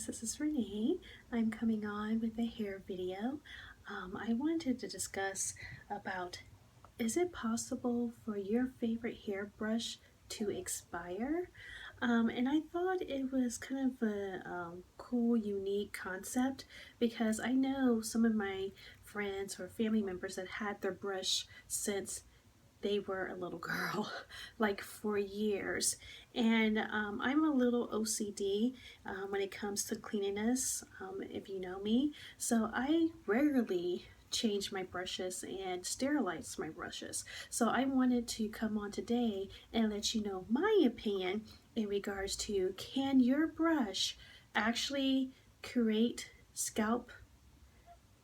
this is Renee. I'm coming on with a hair video. I wanted to discuss about, is it possible for your favorite hairbrush to expire? And I thought it was kind of a cool, unique concept because I know some of my friends or family members that had their brush since they were a little girl, like for years. And I'm a little OCD when it comes to cleanliness, if you know me. So I rarely change my brushes and sterilize my brushes. So I wanted to come on today and let you know my opinion in regards to, can your brush actually create scalp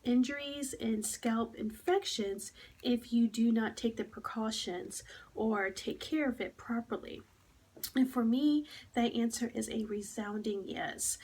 injuries and scalp infections if you do not take the precautions or take care of it properly? And for me, that answer is a resounding yes.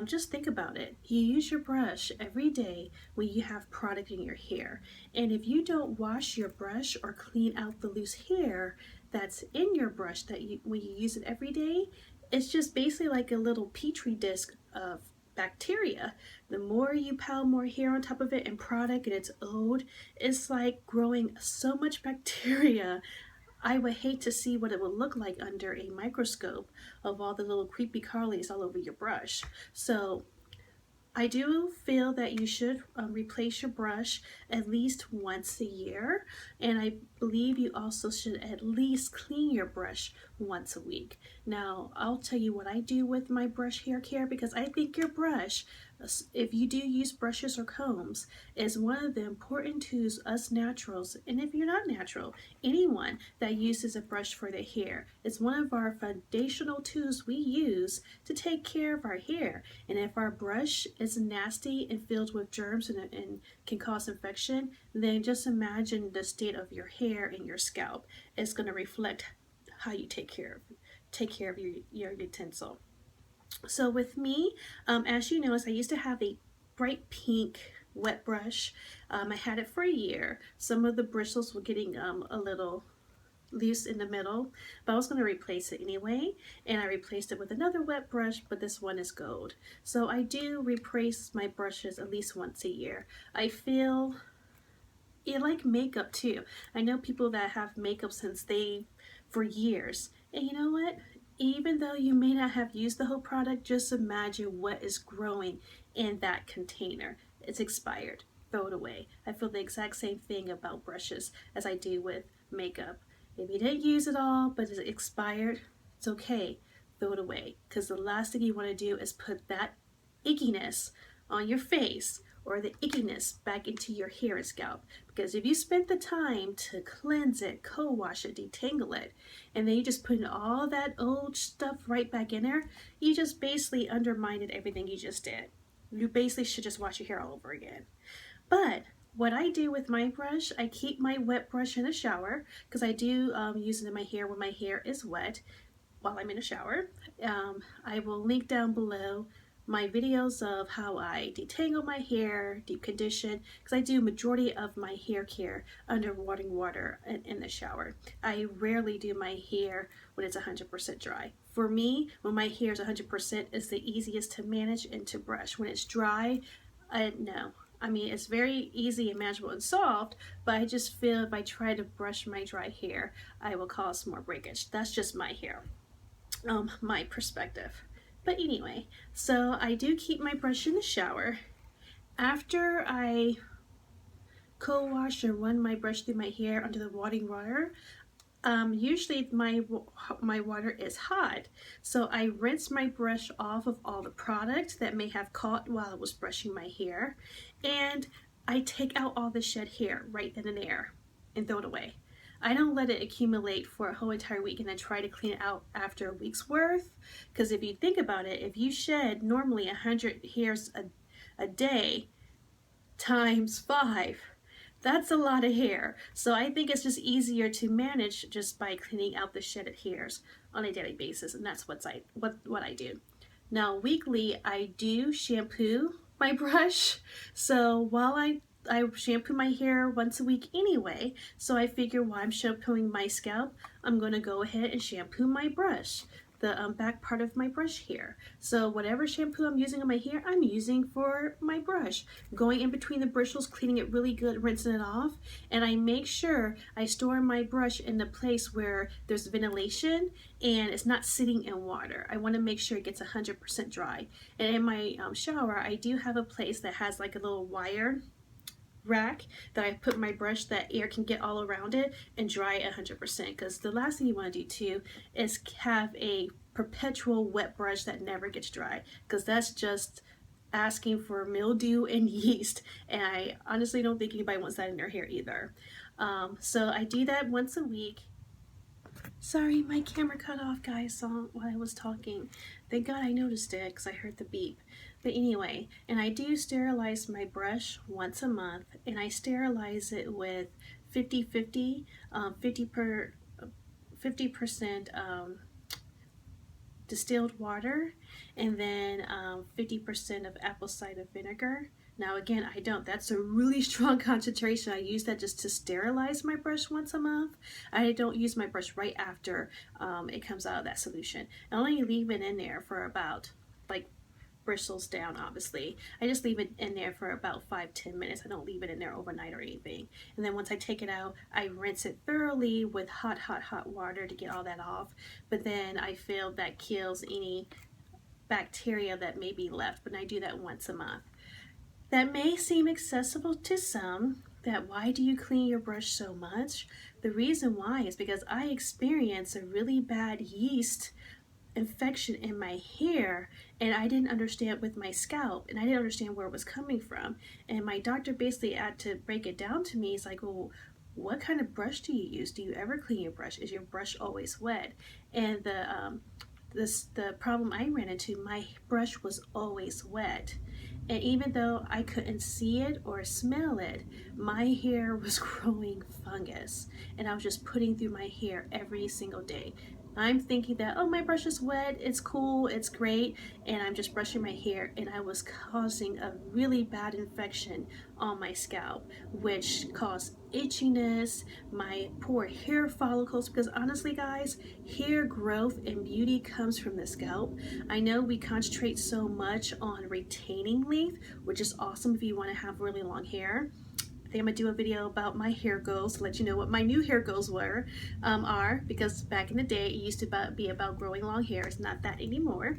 Just think about it. You use your brush every day when you have product in your hair. And if you don't wash your brush or clean out the loose hair that's in your brush when you use it every day, it's just basically like a little petri dish of bacteria. The more you pile more hair on top of it and product and it's old, it's like growing so much bacteria. I would hate to see what it would look like under a microscope of all the little creepy crawlies all over your brush. So I do feel that you should replace your brush at least once a year, and I believe you also should at least clean your brush once a week. Now, I'll tell you what I do with my brush hair care, because I think your brush, if you do use brushes or combs, is one of the important tools us naturals, and if you're not natural, anyone that uses a brush for their hair, it's one of our foundational tools we use to take care of our hair. And if our brush is nasty and filled with germs and can cause infection, then just imagine the state of your hair and your scalp. It's going to reflect how you take care of your utensil. So with me, as you notice, I used to have a bright pink wet brush. I had it for a year. Some of the bristles were getting a little loose in the middle, but I was going to replace it anyway, and I replaced it with another wet brush, but this one is gold. So I do replace my brushes at least once a year. I feel like makeup too. I know people that have makeup for years, and you know what? Even though you may not have used the whole product, just imagine what is growing in that container. It's expired. Throw it away. I feel the exact same thing about brushes as I do with makeup. If you didn't use it all, but it's expired, it's okay. Throw it away. Because the last thing you want to do is put that ickiness on your face or the ickiness back into your hair and scalp. Because if you spent the time to cleanse it, co-wash it, detangle it, and then you just put all that old stuff right back in there, you just basically undermined everything you just did. You basically should just wash your hair all over again. But what I do with my brush, I keep my wet brush in the shower, because I do use it in my hair when my hair is wet while I'm in the shower. I will link down below my videos of how I detangle my hair, deep condition, because I do majority of my hair care under warming water in the shower. I rarely do my hair when it's 100% dry. For me, when my hair is 100%, it's the easiest to manage and to brush. When it's dry, no. I mean, it's very easy and manageable and soft, but I just feel if I try to brush my dry hair, I will cause more breakage. That's just my hair, my perspective. But anyway, so I do keep my brush in the shower. After I co-wash or run my brush through my hair under the warming water, usually my water is hot, so I rinse my brush off of all the product that may have caught while I was brushing my hair, and I take out all the shed hair right then and there and throw it away. I don't let it accumulate for a whole entire week and then try to clean it out after a week's worth, because if you think about it, if you shed normally 100 hairs a day times 5, that's a lot of hair. So I think it's just easier to manage just by cleaning out the shedded hairs on a daily basis, and that's what I do. Now weekly, I do shampoo my brush. So while I shampoo my hair once a week anyway, so I figure while I'm shampooing my scalp, I'm going to go ahead and shampoo my brush. the back part of my brush hair. So whatever shampoo I'm using on my hair, I'm using for my brush. Going in between the bristles, cleaning it really good, rinsing it off. And I make sure I store my brush in the place where there's ventilation and it's not sitting in water. I want to make sure it gets 100% dry. And in my shower, I do have a place that has like a little wire rack that I put my brush that air can get all around it and dry it 100%, because the last thing you want to do too is have a perpetual wet brush that never gets dry, because that's just asking for mildew and yeast, and I honestly don't think anybody wants that in their hair either. So I do that once a week. Sorry, my camera cut off, guys, while I was talking. Thank God I noticed it because I heard the beep. But anyway, and I do sterilize my brush once a month, and I sterilize it with 50-50, 50% distilled water, and then 50% of apple cider vinegar. Now again, I don't. That's a really strong concentration. I use that just to sterilize my brush once a month. I don't use my brush right after it comes out of that solution. I only leave it in there for about, like, bristles down, obviously. I just leave it in there for about 5-10 minutes. I don't leave it in there overnight or anything. And then once I take it out, I rinse it thoroughly with hot water to get all that off. But then I feel that kills any bacteria that may be left, but I do that once a month. That may seem accessible to some, that why do you clean your brush so much? The reason why is because I experienced a really bad yeast infection in my hair, and I didn't understand with my scalp, and I didn't understand where it was coming from. And my doctor basically had to break it down to me. He's like, well, what kind of brush do you use? Do you ever clean your brush? Is your brush always wet? And the problem I ran into, my brush was always wet. And even though I couldn't see it or smell it, my hair was growing fungus, and I was just putting through my hair every single day. I'm thinking that, oh, my brush is wet, it's cool, it's great, and I'm just brushing my hair, and I was causing a really bad infection on my scalp, which caused itchiness, my poor hair follicles, because honestly, guys, hair growth and beauty comes from the scalp. I know we concentrate so much on retaining length, which is awesome if you want to have really long hair. I think I'm gonna do a video about my hair goals to let you know what my new hair goals are, because back in the day it used to be about growing long hair. It's not that anymore,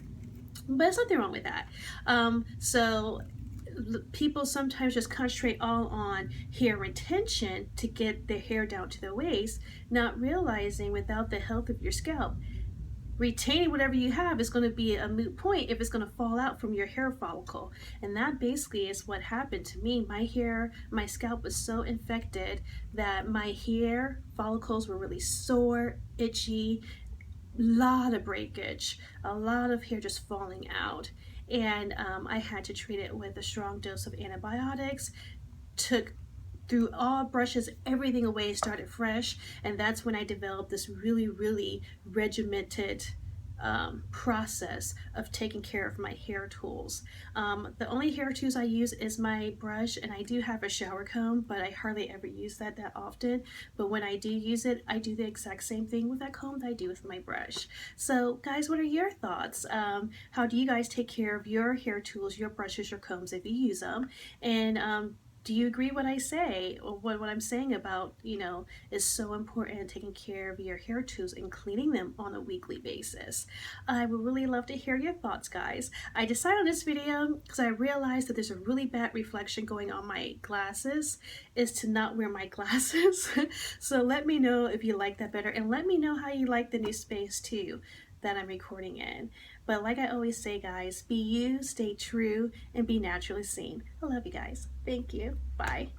but there's nothing wrong with that. So people sometimes just concentrate all on hair retention to get their hair down to the waist, not realizing without the health of your scalp, retaining whatever you have is going to be a moot point if it's going to fall out from your hair follicle. And that basically is what happened to me. My scalp was so infected that my hair follicles were really sore, itchy, lot of breakage, a lot of hair just falling out. And I had to treat it with a strong dose of antibiotics, threw all brushes, everything away, started fresh, and that's when I developed this really regimented process of taking care of my hair tools. The only hair tools I use is my brush, and I do have a shower comb, but I hardly ever use that often. But when I do use it, I do the exact same thing with that comb that I do with my brush. So guys, what are your thoughts? How do you guys take care of your hair tools, your brushes, your combs if you use them? And do you agree what I say, or what I'm saying about, is so important, taking care of your hair tools and cleaning them on a weekly basis? I would really love to hear your thoughts, guys. I decided on this video because I realized that there's a really bad reflection going on my glasses, is to not wear my glasses. So let me know if you like that better, and let me know how you like the new space too that I'm recording in. But like I always say, guys, be you, stay true, and be naturally seen. I love you guys. Thank you. Bye.